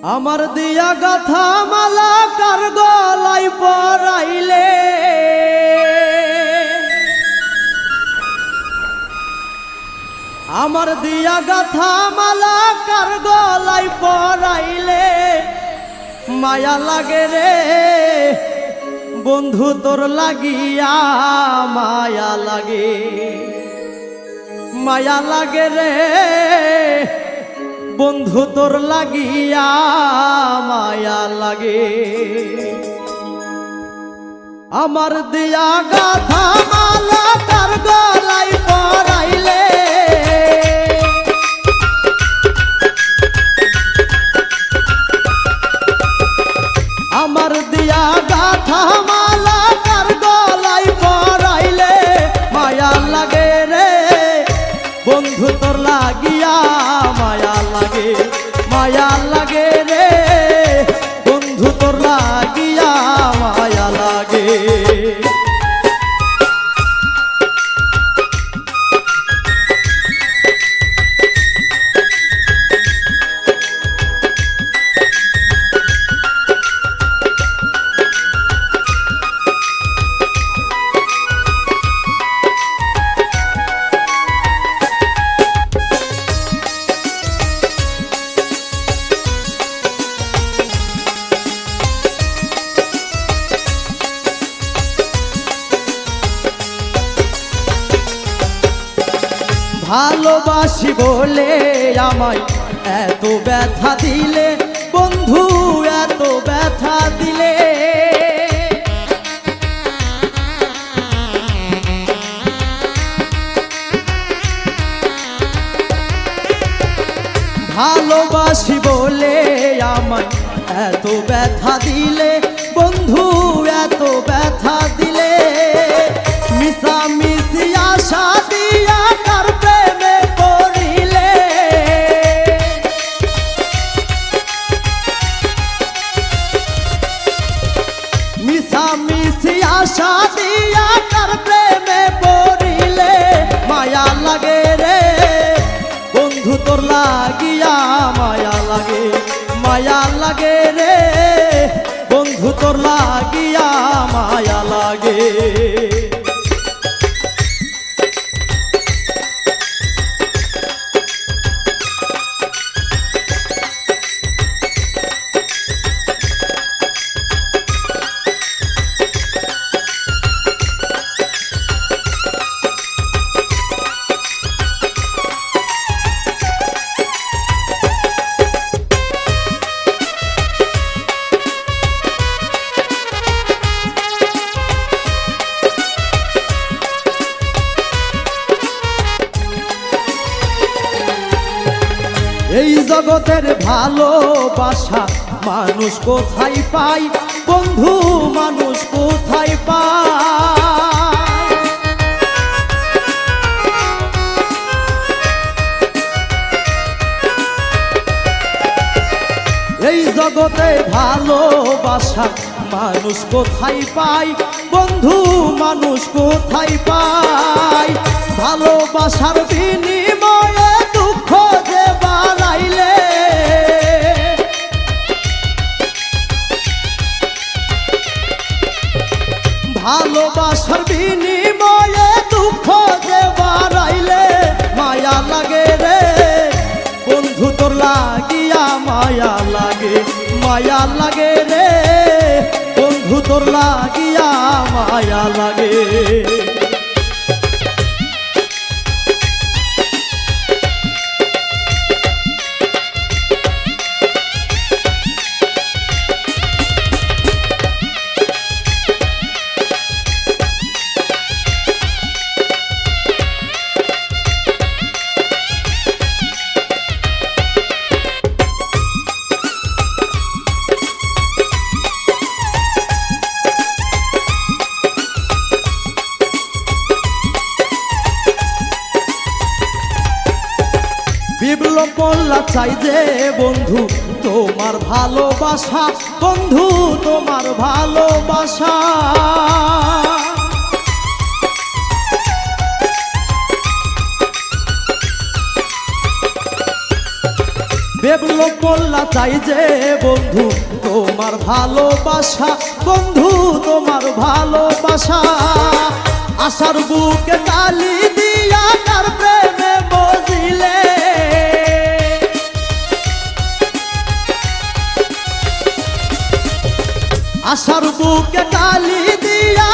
আমার দিয়া গাথা মালা কার গলাই পরাইলে আমার দিয়া গাথা মালা কার গলাই পরাইলে মায়া লাগে রে বন্ধু তোর লাগিয়া মায়া লাগে রে বন্ধু তোর লাগিয়া মায়া লাগে আমার দিয়া গাথা মালা কার গলাই পরাইলে আমার দিয়া গাথা মালা কার গলাই পরাইলে মায়া লাগে রে বন্ধু তোর লাগিয়া মায়া লাগে রে বন্ধু তোর লাগিয়া মায়া লাগে ভালোবাসি বলে আমায় এত ব্যথা দিলে বন্ধু এত ব্যথা দিলে ভালোবাসি বলে আমায় এত ব্যথা দিলে বন্ধু এত ব্যথা দিলে মিশামিশি আশা দিয়া কার প্রেমে পড়িলে মিশামিশি আশা দিয়া কার প্রেমে পড়িলে মায়া লাগে রে বন্ধু তোর লাগিয়া মায়া লাগে রে বন্ধু তোর লাগিয়া মায়া লাগে এই জগতের ভালোবাসা মানুষ কোথায় পায় বন্ধু মানুষ কোথায় পায় এই জগতে ভালোবাসা মানুষ কোথায় পায় বন্ধু মানুষ কোথায় পায় ভালোবাসার বিনিময়ে দুঃখ যে বাড়াইলে ভালোবাসার বিনিময়ে দুঃখ যে বাড়াইলে মায়া লাগে রে বন্ধু তোর লাগিয়া মায়া লাগে রে বন্ধু তোর লাগিয়া মায়া লাগে বিপ্লব মোল্লা চাই যে বন্ধু তোমার ভালোবাসা বন্ধু তোমার ভালোবাসা বেবলো মোল্লা চাই যে বন্ধু তোমার ভালোবাসা, বন্ধু তোমার ভালোবাসা। আশার বুকে কালি দিয়া কার প্রেমে বজিলে, আশার বুকে কালি দিয়া